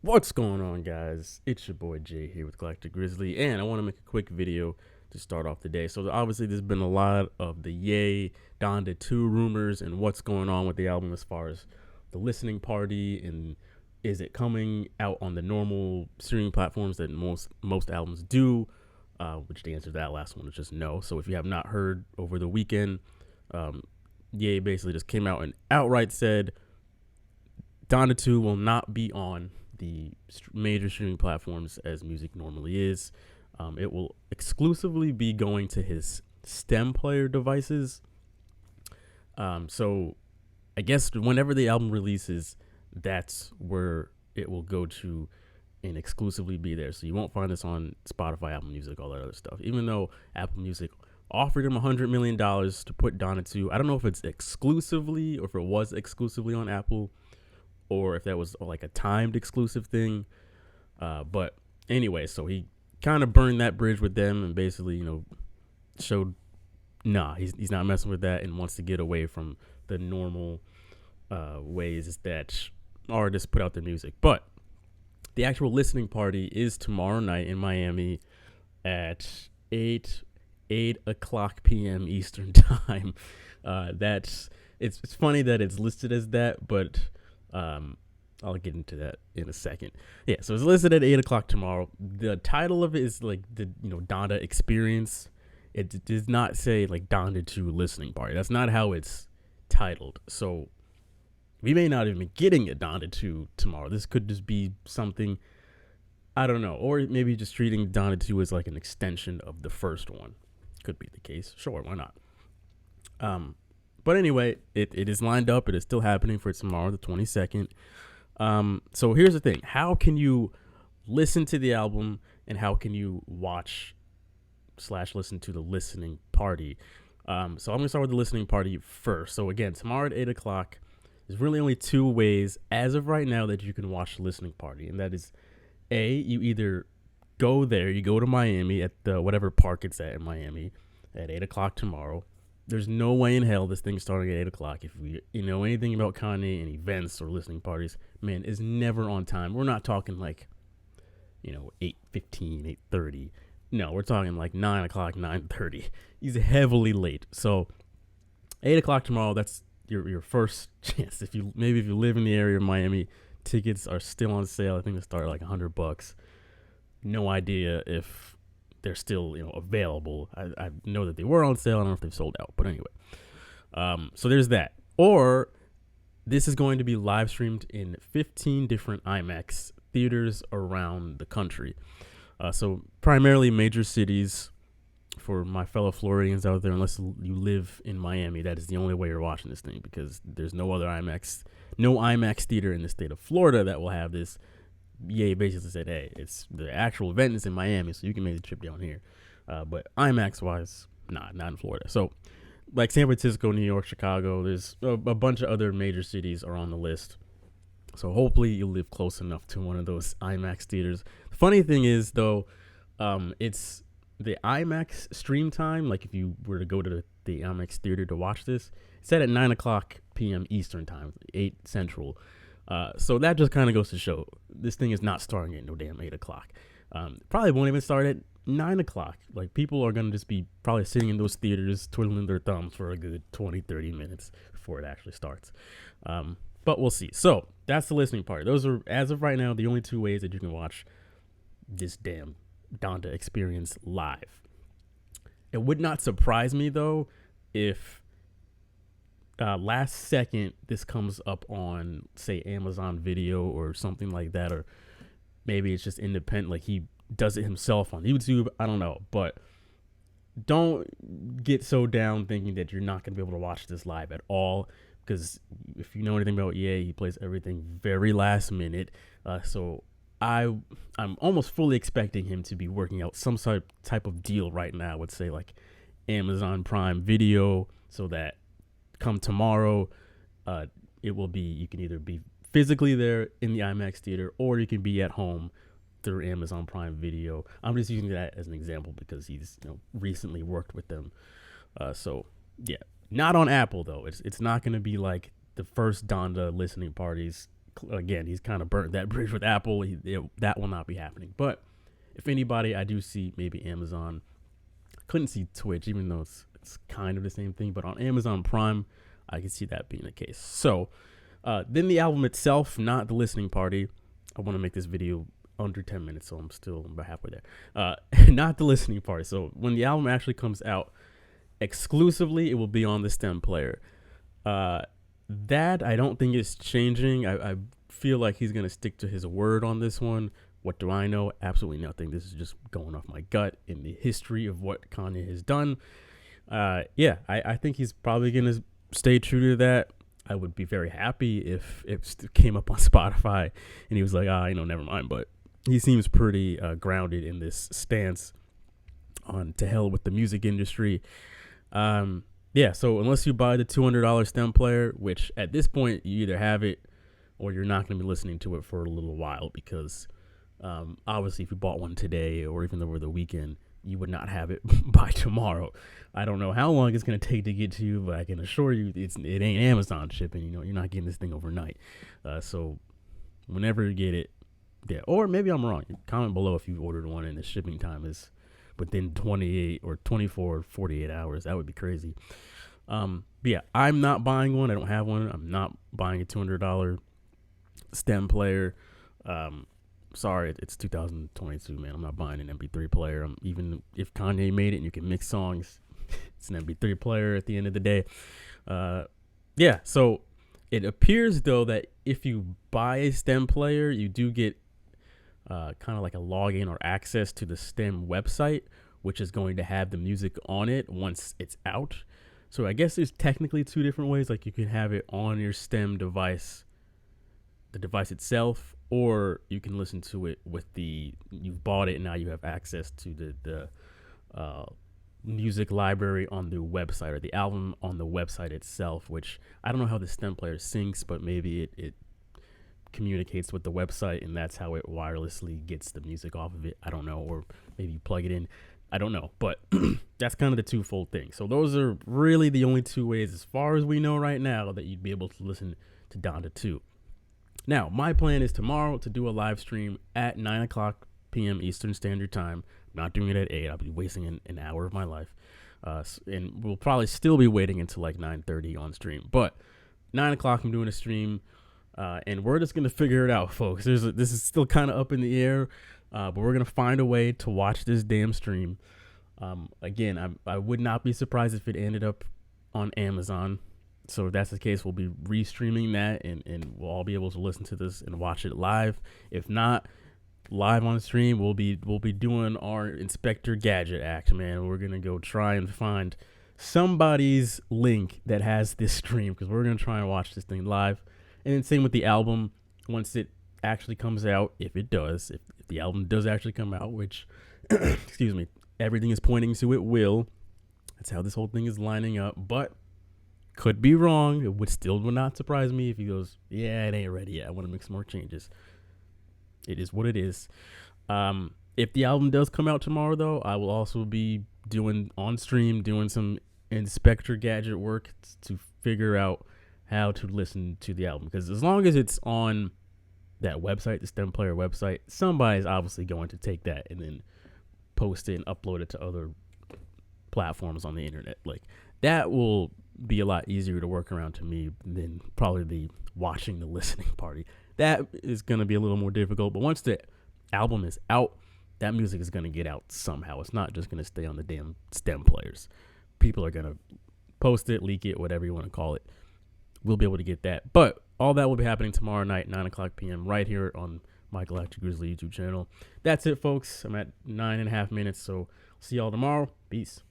What's going on, guys? It's your boy Jay here with Galactic Grizzly, and I want to make a quick video to start off the day. So obviously there's been a lot of the Ye Donda 2 rumors and what's going on with the album as far as the listening party, and is it coming out on the normal streaming platforms that most albums do, which the answer to that last one is just no. So if you have not heard, over the weekend, Ye basically just came out and outright said Donda 2 will not be on the major streaming platforms as music normally is. It will exclusively be going to his stem player devices. So I guess whenever the album releases, that's where it will go to and exclusively be there. So you won't find this on Spotify, Apple Music, all that other stuff. Even though Apple Music offered him $100 million to put Donda 2. I don't know if it's exclusively or if it was exclusively on Apple, or if that was like a timed exclusive thing. But anyway, so he kind of burned that bridge with them and basically, showed, he's not messing with that and wants to get away from the normal ways that artists put out their music. But the actual listening party is tomorrow night in Miami at 8 o'clock p.m. Eastern time. It's funny that it's listed as that, but I'll get into that in a second. Yeah, so it's listed at 8 o'clock tomorrow. The title of it is like the Donda Experience. It does not say like Donda 2 Listening Party. That's not how it's titled. So we may not even be getting a Donda 2 tomorrow. This could just be something, I don't know, or maybe just treating Donda 2 as like an extension of the first one. Could be the case. Sure, why not? But anyway, it is lined up. It is still happening for tomorrow, the 22nd. So here's the thing. How can you listen to the album, and how can you watch/listen to the listening party? So I'm going to start with the listening party first. So again, tomorrow at 8 o'clock, there's really only two ways as of right now that you can watch the listening party. And that is, A, you either go there, you go to Miami at the whatever park it's at in Miami at 8 o'clock tomorrow. There's no way in hell this thing's starting at 8 o'clock. If we know anything about Kanye and events or listening parties, man, is never on time. We're not talking like, 8:15, 8:30. No, we're talking like 9 o'clock, 9:30. He's heavily late. So 8 o'clock tomorrow, that's your first chance. If you live in the area of Miami, tickets are still on sale. I think they start at like $100. No idea if they're still available. I know that they were on sale. I don't know if they've sold out, but anyway, so there's that. Or this is going to be live streamed in 15 different IMAX theaters around the country. So primarily major cities. For my fellow Floridians out there, unless you live in Miami, that is the only way you're watching this thing, because there's no IMAX theater in the state of Florida that will have this. Ye basically said, hey, it's the actual event is in Miami, so you can make the trip down here. But IMAX wise, not in Florida. So like San Francisco, New York, Chicago, there's a bunch of other major cities are on the list. So hopefully you live close enough to one of those IMAX theaters. The funny thing is, though, it's the IMAX stream time. Like if you were to go to the IMAX theater to watch this, it's set at 9 o'clock p.m. Eastern time, 8 Central. So that just kind of goes to show this thing is not starting at no damn 8 o'clock. Probably won't even start at 9 o'clock. Like people are going to just be probably sitting in those theaters twiddling their thumbs for a good 20-30 minutes before it actually starts. But we'll see. So that's the listening party. Those are, as of right now, the only two ways that you can watch this damn Donda Experience live. It would not surprise me, though, if last second this comes up on, say, Amazon Video or something like that, or maybe it's just independent, like he does it himself on YouTube. I don't know, but don't get so down thinking that you're not going to be able to watch this live at all, because if you know anything about Ye, he plays everything very last minute. So I'm almost fully expecting him to be working out some type of deal right now with, say, like Amazon Prime Video, so that come tomorrow, it will be, you can either be physically there in the IMAX theater, or you can be at home through Amazon Prime Video. I'm just using that as an example because he's recently worked with them. So yeah, not on Apple though. It's not going to be like the first Donda listening parties again, he's kind of burnt that bridge with Apple. That will not be happening. But if anybody, I do see maybe Amazon. Couldn't see Twitch, even though it's kind of the same thing. But on Amazon Prime, I can see that being the case. So then the album itself, not the listening party. I want to make this video under 10 minutes, so I'm still about halfway there. Not the listening party. So when the album actually comes out, exclusively, it will be on the stem player. That I don't think is changing. I feel like he's going to stick to his word on this one. What do I know? Absolutely nothing. This is just going off my gut in the history of what Kanye has done. I think he's probably going to stay true to that. I would be very happy if it came up on Spotify and he was like, never mind. But he seems pretty grounded in this stance on to hell with the music industry. So unless you buy the $200 stem player, which at this point you either have it or you're not going to be listening to it for a little while, because obviously if you bought one today or even over the weekend, you would not have it by tomorrow. I don't know how long it's going to take to get to you, but I can assure you it ain't Amazon shipping. You're not getting this thing overnight. So whenever you get it, or maybe I'm wrong. Comment below if you ordered one and the shipping time is within 28 or 24 or 48 hours. That would be crazy. I'm not buying one. I don't have one. I'm not buying a $200 stem player. Sorry, it's 2022, man. I'm not buying an MP3 player. Even if Kanye made it and you can mix songs, it's an MP3 player at the end of the day. So it appears, though, that if you buy a stem player, you do get kind of like a login or access to the stem website, which is going to have the music on it once it's out. So I guess there's technically two different ways. Like you can have it on your stem device, the device itself, or you can listen to it with you've bought it and now you have access to the music library on the website, or the album on the website itself, which I don't know how the stem player syncs, but maybe it communicates with the website and that's how it wirelessly gets the music off of it. I don't know, or maybe you plug it in. I don't know, but that's kind of the twofold thing. So those are really the only two ways, as far as we know right now, that you'd be able to listen to Donda 2. Now, my plan is tomorrow to do a live stream at 9 o'clock p.m. Eastern Standard Time. I'm not doing it at 8. I'll be wasting an hour of my life. And we'll probably still be waiting until like 9:30 on stream. But 9 o'clock, I'm doing a stream. And we're just going to figure it out, folks. This is still kind of up in the air. But we're going to find a way to watch this damn stream. Again, I would not be surprised if it ended up on Amazon. So if that's the case, we'll be restreaming that and we'll all be able to listen to this and watch it live. If not live on stream, we'll be doing our Inspector Gadget act, man. We're going to go try and find somebody's link that has this stream, because we're going to try and watch this thing live. And then same with the album once it actually comes out, if it does, if the album does actually come out, which, excuse me, everything is pointing to it will. That's how this whole thing is lining up, but could be wrong. It would not surprise me if he goes, yeah, it ain't ready yet. I want to make some more changes. It is what it is. If the album does come out tomorrow, though, I will also be doing some Inspector Gadget work to figure out how to listen to the album, because as long as it's on that website, the stem player website, somebody's obviously going to take that and then post it and upload it to other platforms on the internet. Like, that will be a lot easier to work around to me than probably the watching the listening party. That is going to be a little more difficult, but once the album is out, that music is going to get out somehow. It's not just going to stay on the damn stem players. People are going to post it, leak it, whatever you want to call it. We'll be able to get that. But all that will be happening tomorrow night, 9 o'clock p.m. right here on my Galactic Grizzly YouTube channel. That's it, folks. I'm at 9.5 minutes, so see y'all tomorrow. Peace.